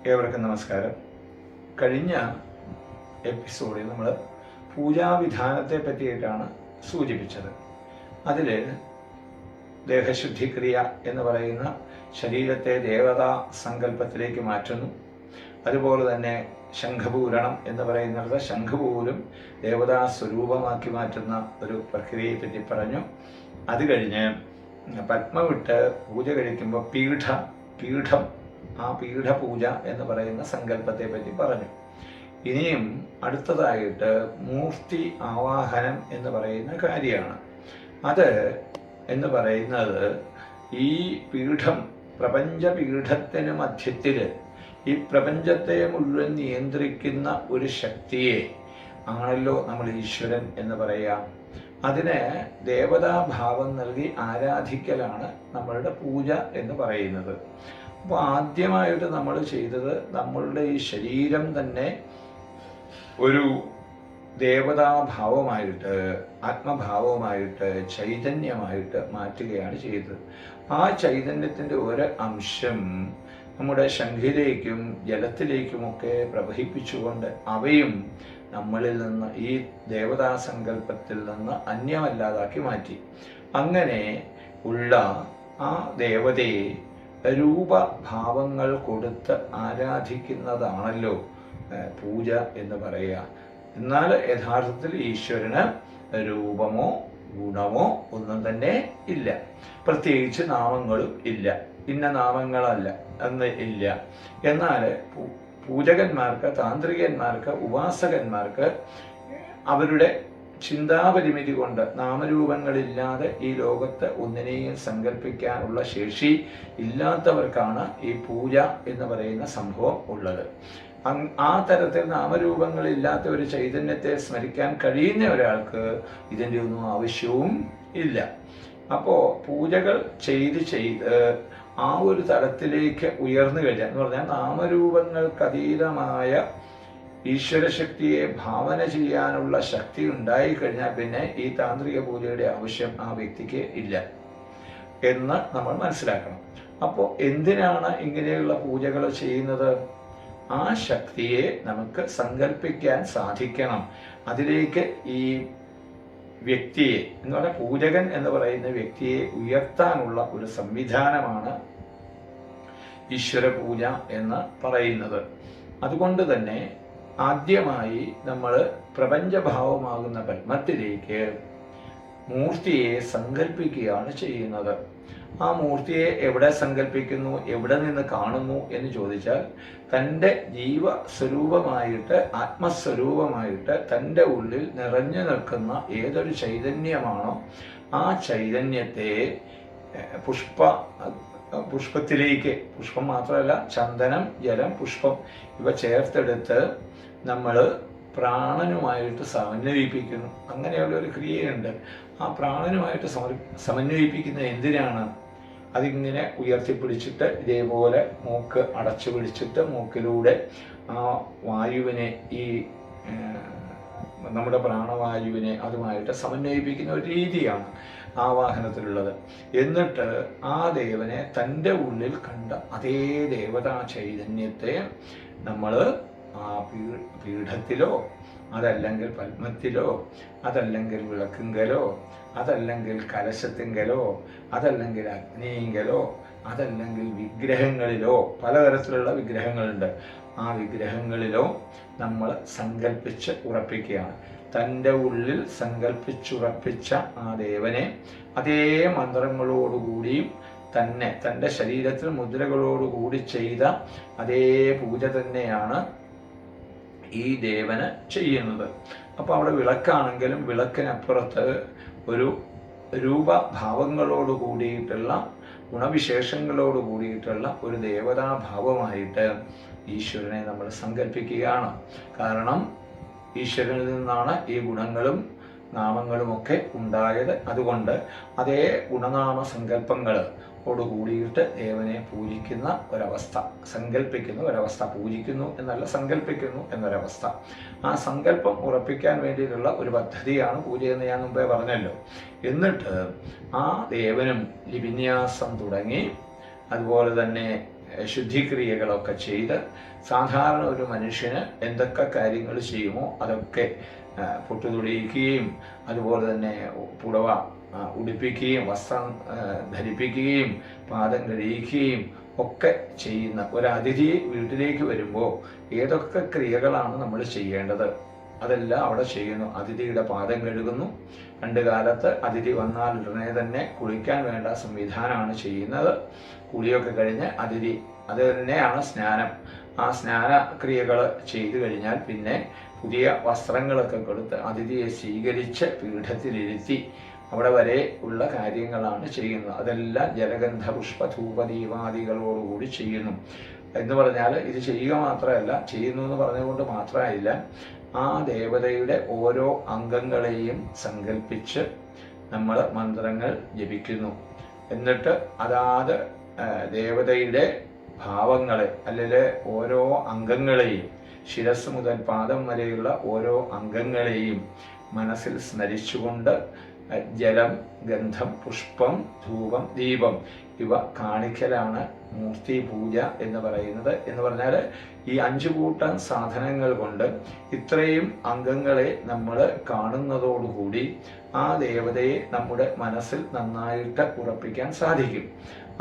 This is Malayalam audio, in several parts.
ഏവർക്കും നമസ്കാരം. കഴിഞ്ഞ എപ്പിസോഡിൽ നമ്മൾ പൂജാവിധാനത്തെ പറ്റിയിട്ടാണ് സൂചിപ്പിച്ചത്. അതിൽ ദേഹശുദ്ധിക്രിയ എന്ന് പറയുന്ന ശരീരത്തെ ദേവതാ സങ്കല്പത്തിലേക്ക് മാറ്റുന്നു. അതുപോലെ തന്നെ ശംഖപൂരണം എന്ന് പറയുന്നത് ശംഖുപോലും ദേവതാ സ്വരൂപമാക്കി മാറ്റുന്ന ഒരു പ്രക്രിയയെ പറ്റി പറഞ്ഞു. അത് കഴിഞ്ഞ് പത്മവിട്ട് പൂജ കഴിക്കുമ്പോൾ പീഠം ആ പീഠപൂജ എന്ന് പറയുന്ന സങ്കല്പത്തെ പറ്റി പറഞ്ഞു. ഇനിയും അടുത്തതായിട്ട് മൂർത്തി ആവാഹനം എന്ന് പറയുന്ന കാര്യമാണ്. അത് എന്ന് പറയുന്നത് ഈ പീഠം, പ്രപഞ്ചപീഠത്തിന് മധ്യത്തിൽ ഈ പ്രപഞ്ചത്തെ മുഴുവൻ നിയന്ത്രിക്കുന്ന ഒരു ശക്തിയെ ആണല്ലോ നമ്മൾ ഈശ്വരൻ എന്ന് പറയാം. അതിന് ദേവതാഭാവം നൽകി ആരാധിക്കലാണ് നമ്മളുടെ പൂജ എന്ന് പറയുന്നത്. അപ്പോൾ ആദ്യമായിട്ട് നമ്മൾ ചെയ്തത് നമ്മളുടെ ഈ ശരീരം തന്നെ ഒരു ദേവതാഭാവമായിട്ട്, ആത്മഭാവമായിട്ട്, ചൈതന്യമായിട്ട് മാറ്റുകയാണ് ചെയ്തത്. ആ ചൈതന്യത്തിൻ്റെ ഒരു അംശം നമ്മുടെ ശംഖിലേക്കും ജലത്തിലേക്കുമൊക്കെ പ്രവഹിപ്പിച്ചുകൊണ്ട് അവയും നമ്മളിൽ നിന്ന്, ഈ ദേവതാ സങ്കല്പത്തിൽ നിന്ന് അന്യമല്ലാതാക്കി മാറ്റി. അങ്ങനെ ഉള്ള ആ ദേവതയെ രൂപഭാവങ്ങൾ കൊടുത്ത് ആരാധിക്കുന്നതാണല്ലോ പൂജ എന്ന് പറയുക. എന്നാൽ യഥാർത്ഥത്തിൽ ഈശ്വരന് രൂപമോ ഗുണമോ ഒന്നും തന്നെ ഇല്ല, പ്രത്യേകിച്ച് നാമങ്ങളും ഇല്ല, ഇന്ന നാമങ്ങളല്ല എന്ന് ഇല്ല. എന്നാൽ പൂജകന്മാർക്ക്, താന്ത്രികന്മാർക്ക്, ഉപാസകന്മാർക്ക് അവരുടെ ചിന്താപരിമിതി കൊണ്ട് നാമരൂപങ്ങളില്ലാതെ ഈ ലോകത്ത് ഒന്നിനെയും സങ്കല്പിക്കാനുള്ള ശേഷി ഇല്ലാത്തവർക്കാണ് ഈ പൂജ എന്ന് പറയുന്ന സംഭവം ഉള്ളത്. ആ തരത്തിൽ നാമരൂപങ്ങളില്ലാത്ത ഒരു ചൈതന്യത്തെ സ്മരിക്കാൻ കഴിയുന്ന ഒരാൾക്ക് ഇതിൻ്റെ ഒന്നും ആവശ്യവും ഇല്ല. അപ്പോൾ പൂജകൾ ചെയ്ത് ആ ഒരു തലത്തിലേക്ക് ഉയർന്നു കഴിഞ്ഞാൽ എന്ന് പറഞ്ഞാൽ നാമരൂപങ്ങൾക്കതീതമായ ഈശ്വരശക്തിയെ ഭാവന ചെയ്യാനുള്ള ശക്തി ഉണ്ടായിക്കഴിഞ്ഞാൽ പിന്നെ ഈ താന്ത്രിക പൂജയുടെ ആവശ്യം ആ വ്യക്തിക്ക് ഇല്ല എന്ന് നമ്മൾ മനസ്സിലാക്കണം. അപ്പോൾ എന്തിനാണ് ഇങ്ങനെയുള്ള പൂജകൾ ചെയ്യുന്നത്? ആ ശക്തിയെ നമുക്ക് സങ്കല്പിക്കാൻ സാധിക്കണം. അതിലേക്ക് ഈ വ്യക്തിയെ എന്ന് പറഞ്ഞാൽ പൂജകൻ എന്ന് പറയുന്ന വ്യക്തിയെ ഉയർത്താനുള്ള ഒരു സംവിധാനമാണ് ഈശ്വര പൂജ എന്ന് പറയുന്നത്. അതുകൊണ്ട് തന്നെ ആദ്യമായി നമ്മൾ പ്രപഞ്ചഭാവമാകുന്ന പത്മത്തിലേക്ക് മൂർത്തിയെ സങ്കല്പിക്കുകയാണ് ചെയ്യുന്നത്. ആ മൂർത്തിയെ എവിടെ സങ്കല്പിക്കുന്നു, എവിടെ നിന്ന് കാണുന്നു എന്ന് ചോദിച്ചാൽ തൻ്റെ ജീവസ്വരൂപമായിട്ട്, ആത്മസ്വരൂപമായിട്ട് തൻ്റെ ഉള്ളിൽ നിറഞ്ഞു നിൽക്കുന്ന ഏതൊരു ചൈതന്യമാണോ ആ ചൈതന്യത്തെ പുഷ്പത്തിലേക്ക്, പുഷ്പം മാത്രമല്ല ചന്ദനം, ജലം, പുഷ്പം ഇവ ചേർത്തെടുത്ത് നമ്മൾ പ്രാണനുമായിട്ട് സമന്വയിപ്പിക്കുന്നു. അങ്ങനെയുള്ള ഒരു ക്രിയയുണ്ട്. ആ പ്രാണനുമായിട്ട് സമന്വയിപ്പിക്കുന്നത് എന്തിനാണ്? അതിങ്ങനെ ഉയർത്തിപ്പിടിച്ചിട്ട് ഇതേപോലെ മൂക്ക് അടച്ചു പിടിച്ചിട്ട് മൂക്കിലൂടെ ആ വായുവിനെ, ഈ നമ്മുടെ പ്രാണവായുവിനെ അതുമായിട്ട് സമന്വയിപ്പിക്കുന്ന ഒരു രീതിയാണ് ആവാഹനത്തിലുള്ളത്. എന്നിട്ട് ആ ദേവനെ തൻ്റെ ഉള്ളിൽ കണ്ട അതേ ദേവതാ ചൈതന്യത്തെ നമ്മൾ ആ പീഠത്തിലോ, അതല്ലെങ്കിൽ പത്മത്തിലോ, അതല്ലെങ്കിൽ വിളക്കുങ്കലോ, അതല്ലെങ്കിൽ കലശത്തിങ്കലോ, അതല്ലെങ്കിൽ അഗ്നിയിങ്കലോ, അതല്ലെങ്കിൽ വിഗ്രഹങ്ങളിലോ, പലതരത്തിലുള്ള വിഗ്രഹങ്ങളുണ്ട്, ആ വിഗ്രഹങ്ങളിലോ നമ്മൾ സങ്കല്പിച്ച് ഉറപ്പിക്കുകയാണ്. തൻ്റെ ഉള്ളിൽ സങ്കല്പിച്ചുറപ്പിച്ച ആ ദേവനെ അതേ മന്ത്രങ്ങളോടുകൂടിയും തന്നെ തൻ്റെ ശരീരത്തിൽ മുദ്രകളോടുകൂടി ചെയ്ത അതേ പൂജ തന്നെയാണ് ഈ ദേവന് ചെയ്യുന്നത്. അപ്പോൾ അവിടെ വിളക്കാണെങ്കിലും വിളക്കിനപ്പുറത്ത് ഒരു രൂപഭാവങ്ങളോട് കൂടിയിട്ടുള്ള, ഗുണവിശേഷങ്ങളോട് കൂടിയിട്ടുള്ള ഒരു ദേവതാഭാവമായിട്ട് ഈശ്വരനെ നമ്മൾ സങ്കല്പിക്കുകയാണ്. കാരണം ഈശ്വരനിൽ നിന്നാണ് ഈ ഗുണങ്ങളും നാമങ്ങളുമൊക്കെ ഉണ്ടായത്. അതുകൊണ്ട് അതേ ഗുണനാമ സങ്കല്പങ്ങൾ കൂടിയിട്ട് ദേവനെ പൂജിക്കുന്ന ഒരവസ്ഥ, സങ്കല്പിക്കുന്ന ഒരവസ്ഥ, പൂജിക്കുന്നു എന്നല്ല സങ്കല്പിക്കുന്നു എന്നൊരവസ്ഥ. ആ സങ്കല്പം ഉറപ്പിക്കാൻ വേണ്ടിയിട്ടുള്ള ഒരു പദ്ധതിയാണ് പൂജയെന്ന് ഞാൻ മുമ്പേ പറഞ്ഞല്ലോ. എന്നിട്ട് ആ ദേവനും ലിപിന്യാസം തുടങ്ങി അതുപോലെ തന്നെ ശുദ്ധിക്രിയകളൊക്കെ ചെയ്ത് സാധാരണ ഒരു മനുഷ്യന് എന്തൊക്കെ കാര്യങ്ങൾ ചെയ്യുമോ അതൊക്കെ പൊട്ടുതൊടിയിക്കുകയും അതുപോലെ തന്നെ പുടവ ഉടുപ്പിക്കുകയും വസ്ത്രം ധരിപ്പിക്കുകയും പാദം കഴിയിക്കുകയും ഒക്കെ ചെയ്യുന്ന ഒരു അതിഥി വീട്ടിലേക്ക് വരുമ്പോൾ ഏതൊക്കെ ക്രിയകളാണ് നമ്മൾ ചെയ്യേണ്ടത് അതെല്ലാം അവിടെ ചെയ്യുന്നു. അതിഥിയുടെ പാദം കഴുകുന്നു. പണ്ട് കാലത്ത് അതിഥി വന്നാൽ ഉടനെ തന്നെ കുളിക്കാൻ വേണ്ട സംവിധാനമാണ് ചെയ്യുന്നത്. കുളിയൊക്കെ കഴിഞ്ഞ് അതിഥി അത് തന്നെയാണ് സ്നാനം. ആ സ്നാനക്രിയകൾ ചെയ്തു കഴിഞ്ഞാൽ പിന്നെ പുതിയ വസ്ത്രങ്ങളൊക്കെ കൊടുത്ത് അതിഥിയെ സ്വീകരിച്ച് പീഠത്തിലിരുത്തി അവിടെ വരെ ഉള്ള കാര്യങ്ങളാണ് ചെയ്യുന്നത്. അതെല്ലാം ജലഗന്ധ പുഷ്പധൂപദീപാദികളോടുകൂടി ചെയ്യുന്നു. എന്ന് പറഞ്ഞാൽ ഇത് ചെയ്യുക മാത്രമല്ല, ചെയ്യുന്നു എന്ന് പറഞ്ഞുകൊണ്ട് മാത്രമായില്ല, ആ ദേവതയുടെ ഓരോ അംഗങ്ങളെയും സങ്കല്പിച്ച് നമ്മൾ മന്ത്രങ്ങൾ ജപിക്കുന്നു. എന്നിട്ട് അതാത് ദേവതയുടെ ഭാവങ്ങളെ അല്ലെങ്കിൽ ഓരോ അംഗങ്ങളെയും ശിരസ് മുതൽ പാദം വരെയുള്ള ഓരോ അംഗങ്ങളെയും മനസ്സിൽ സ്മരിച്ചുകൊണ്ട് ജലം, ഗന്ധം, പുഷ്പം, ധൂപം, ദീപം ഇവ കാണിക്കലാണ് മൂർത്തി പൂജ എന്ന് പറയുന്നത്. എന്ന് പറഞ്ഞാൽ ഈ 5 കൂട്ടം സാധനങ്ങൾ കൊണ്ട് ഇത്രയും അംഗങ്ങളെ നമ്മൾ കാണുന്നതോടുകൂടി ആ ദേവതയെ നമ്മുടെ മനസ്സിൽ നന്നായിട്ട് ഉറപ്പിക്കാൻ സാധിക്കും.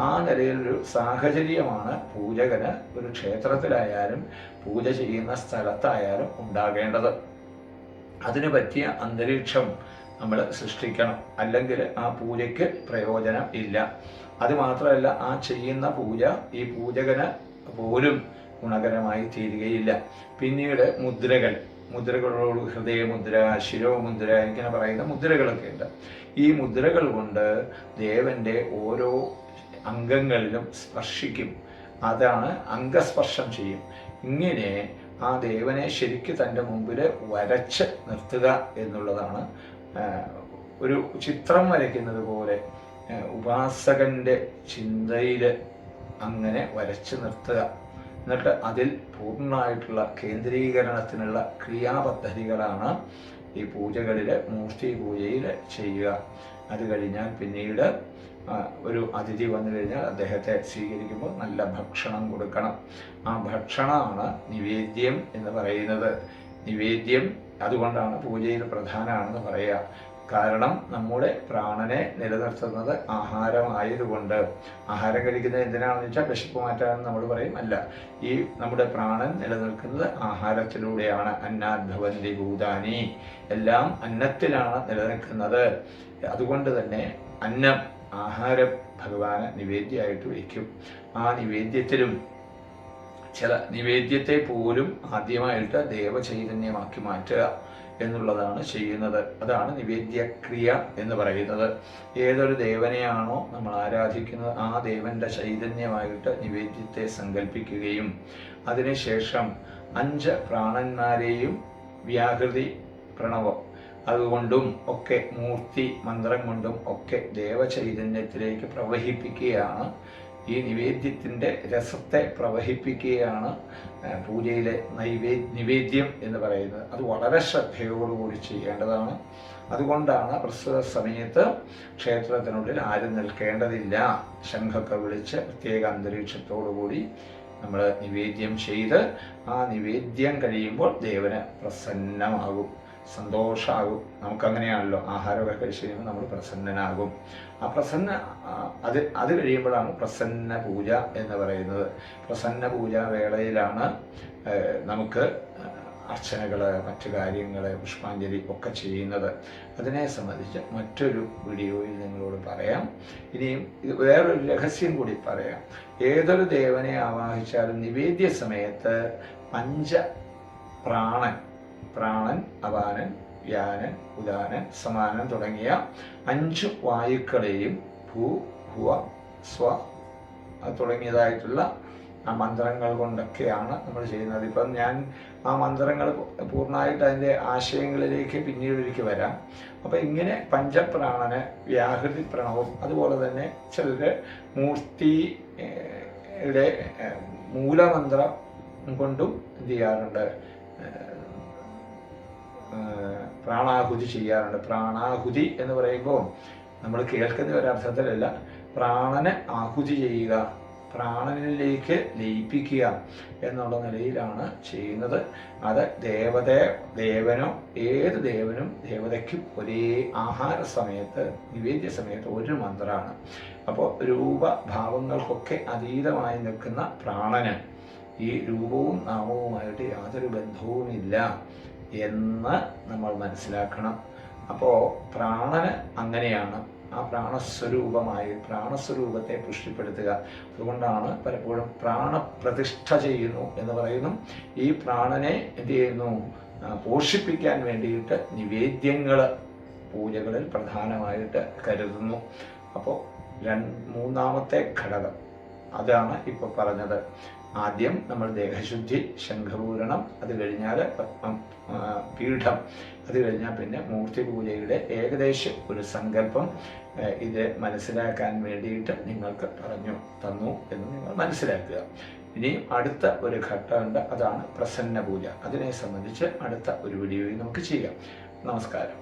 ആ നിലയിലൊരു സാഹചര്യമാണ് പൂജകന് ഒരു ക്ഷേത്രത്തിലായാലും പൂജ ചെയ്യുന്ന സ്ഥലത്തായാലും ഉണ്ടാകേണ്ടത്. അതിനു പറ്റിയ അന്തരീക്ഷം നമ്മൾ സൃഷ്ടിക്കണം. അല്ലെങ്കിൽ ആ പൂജയ്ക്ക് പ്രയോജനം ഇല്ല. അതുമാത്രമല്ല, ആ ചെയ്യുന്ന പൂജ ഈ പൂജകന് പോലും ഗുണകരമായി തീരുകയില്ല. പിന്നീട് മുദ്രകളോട് ഹൃദയമുദ്ര, ശിരോമുദ്ര ഇങ്ങനെ പറയുന്ന മുദ്രകളൊക്കെ ഉണ്ട്. ഈ മുദ്രകൾ കൊണ്ട് ദേവന്റെ ഓരോ അംഗങ്ങളിലും സ്പർശിക്കും. അതാണ് അംഗസ്പർശം ചെയ്യും. ഇങ്ങനെ ആ ദേവനെ ശരിക്ക് തൻ്റെ മുമ്പിൽ വരച്ച് നിർത്തുക എന്നുള്ളതാണ്. ഒരു ചിത്രം വരയ്ക്കുന്നത് പോലെ ഉപാസകന്റെ ചിന്തയിൽ അങ്ങനെ വരച്ച് നിർത്തുക. എന്നിട്ട് അതിൽ പൂർണ്ണമായിട്ടുള്ള കേന്ദ്രീകരണത്തിനുള്ള ക്രിയാപദ്ധതികളാണ് ഈ പൂജകളിൽ, മൂർത്തി പൂജയിൽ ചെയ്യുക. അത് കഴിഞ്ഞാൽ പിന്നീട് ഒരു അതിഥി വന്നു കഴിഞ്ഞാൽ അദ്ദേഹത്തെ സ്വീകരിക്കുമ്പോൾ നല്ല ഭക്ഷണം കൊടുക്കണം. ആ ഭക്ഷണമാണ് നിവേദ്യം എന്ന് പറയുന്നത്. നിവേദ്യം അതുകൊണ്ടാണ് പൂജയിൽ പ്രധാനമാണെന്ന് പറയുക. കാരണം നമ്മുടെ പ്രാണനെ നിലനിർത്തുന്നത് ആഹാരമായതുകൊണ്ട്. ആഹാരം കഴിക്കുന്നത് എന്തിനാണെന്ന് വെച്ചാൽ വിശപ്പ് മാറ്റാനെന്ന് നമ്മൾ പറയും. അല്ല, ഈ നമ്മുടെ പ്രാണൻ നിലനിൽക്കുന്നത് ആഹാരത്തിലൂടെയാണ്. അന്നാദ്ഭവന്തി ഭൂതാനി, എല്ലാം അന്നത്തിലാണ് നിലനിൽക്കുന്നത്. അതുകൊണ്ട് തന്നെ അന്നം, ആഹാരം ഭഗവാന് നിവേദ്യമായിട്ട് വയ്ക്കും. ആ നിവേദ്യത്തിലും ചില നിവേദ്യത്തെ പോലും ആദ്യമായിട്ട് ദേവചൈതന്യമാക്കി മാറ്റുക എന്നുള്ളതാണ് ചെയ്യുന്നത്. അതാണ് നിവേദ്യക്രിയ എന്ന് പറയുന്നത്. ഏതൊരു ദേവനെയാണോ നമ്മൾ ആരാധിക്കുന്നത് ആ ദേവന്റെ ചൈതന്യമായിട്ട് നിവേദ്യത്തെ സങ്കല്പിക്കുകയും അതിനുശേഷം 5 പ്രാണന്മാരെയും വ്യാഹൃതി, പ്രണവം അതുകൊണ്ടും ഒക്കെ മൂർത്തി മന്ത്രം കൊണ്ടും ഒക്കെ ദേവചൈതന്യത്തിലേക്ക് പ്രവഹിപ്പിക്കുകയാണ്. ഈ നിവേദ്യത്തിൻ്റെ രസത്തെ പ്രവഹിപ്പിക്കുകയാണ് പൂജയിലെ നിവേദ്യം എന്ന് പറയുന്നത്. അത് വളരെ ശ്രദ്ധയോടുകൂടി ചെയ്യേണ്ടതാണ്. അതുകൊണ്ടാണ് പ്രസ്തുത സമയത്ത് ക്ഷേത്രത്തിനുള്ളിൽ ആരും നിൽക്കേണ്ടതില്ല. ശംഖൊക്കെ വിളിച്ച് പ്രത്യേക അന്തരീക്ഷത്തോടുകൂടി നമ്മൾ നിവേദ്യം ചെയ്ത് ആ നിവേദ്യം കഴിയുമ്പോൾ ദേവന് പ്രസന്നമാകും, സന്തോഷമാകും. നമുക്കങ്ങനെയാണല്ലോ, ആഹാരമൊക്കെ കഴിച്ച് കഴിയുമ്പോൾ നമ്മൾ പ്രസന്നനാകും. ആ അത് കഴിയുമ്പോഴാണ് പ്രസന്ന പൂജ എന്ന് പറയുന്നത്. പ്രസന്ന പൂജ വേളയിലാണ് നമുക്ക് അർച്ചനകൾ, മറ്റു കാര്യങ്ങൾ, പുഷ്പാഞ്ജലി ഒക്കെ ചെയ്യുന്നത്. അതിനെ സംബന്ധിച്ച് മറ്റൊരു വീഡിയോയിൽ നിങ്ങളോട് പറയാം. ഇനിയും വേറൊരു രഹസ്യം കൂടി പറയാം. ഏതൊരു ദേവനെ ആവാഹിച്ചാലും നിവേദ്യ സമയത്ത് 5 പ്രാണൻ, അപാനൻ, വ്യാനൻ, ഉദാനൻ, സമാനൻ തുടങ്ങിയ 5 വായുക്കളെയും ഭൂ, ഭുവ, സ്വ തുടങ്ങിയതായിട്ടുള്ള ആ മന്ത്രങ്ങൾ കൊണ്ടൊക്കെയാണ് നമ്മൾ ചെയ്യുന്നത്. ഇപ്പം ഞാൻ ആ മന്ത്രങ്ങൾ പൂർണ്ണമായിട്ട് അതിൻ്റെ ആശയങ്ങളിലേക്ക് പിന്നീടൊരിക്കൽ വരാം. അപ്പം ഇങ്ങനെ പഞ്ചപ്രാണന് വ്യാഹൃതി പ്രണവം, അതുപോലെ തന്നെ ചിലർ മൂർത്തിയുടെ മൂലമന്ത്രം കൊണ്ടും എന്ത് ചെയ്യാറുണ്ട്, പ്രാണാഹുതി ചെയ്യാറുണ്ട്. പ്രാണാഹുതി എന്ന് പറയുമ്പോൾ നമ്മൾ കേൾക്കുന്ന ഒരർത്ഥത്തിലല്ല, പ്രാണനെ ആഹുതി ചെയ്യുക പ്രാണനിലേക്ക് ലയിപ്പിക്കുക എന്നുള്ള നിലയിലാണ് ചെയ്യുന്നത്. അത് ദേവനോ ഏത് ദേവനും ദേവതയ്ക്കും ഒരേ ആഹാര സമയത്ത് നിവേദ്യ സമയത്ത് ഒരു മന്ത്രമാണ്. അപ്പോൾ രൂപഭാവങ്ങൾക്കൊക്കെ അതീതമായി നിൽക്കുന്ന പ്രാണന് ഈ രൂപവും നാമവുമായിട്ട് യാതൊരു ബന്ധവുമില്ല എന്ന് നമ്മൾ മനസ്സിലാക്കണം. അപ്പോൾ പ്രാണന് അങ്ങനെയാണ്. ആ പ്രാണസ്വരൂപത്തെ പുഷ്ടിപ്പെടുത്തുക. അതുകൊണ്ടാണ് പലപ്പോഴും പ്രാണപ്രതിഷ്ഠ ചെയ്യുന്നു എന്ന് പറയുന്നു. ഈ പ്രാണനെ എന്ത് ചെയ്യുന്നു? പോഷിപ്പിക്കാൻ വേണ്ടിയിട്ട് നിവേദ്യങ്ങൾ പൂജകളിൽ പ്രധാനമായിട്ട് കരുതുന്നു. അപ്പോൾ മൂന്നാമത്തെ ഘടകം അതാണ് ഇപ്പോൾ പറഞ്ഞത്. ആദ്യം നമ്മൾ ദേഹശുദ്ധി, ശംഖപൂരണം, അത് കഴിഞ്ഞാൽ പീഠം, അത് കഴിഞ്ഞാൽ പിന്നെ മൂർത്തി പൂജയുടെ ഏകദേശം ഒരു സങ്കല്പം ഇത് മനസ്സിലാക്കാൻ വേണ്ടിയിട്ട് നിങ്ങൾക്ക് പറഞ്ഞു തന്നു എന്ന് നിങ്ങൾ മനസ്സിലാക്കുക. ഇനിയും അടുത്ത ഒരു ഘട്ടമുണ്ട്, അതാണ് പ്രസന്ന പൂജ. അതിനെ സംബന്ധിച്ച് അടുത്ത ഒരു വീഡിയോയിൽ നമുക്ക് ചെയ്യാം. നമസ്കാരം.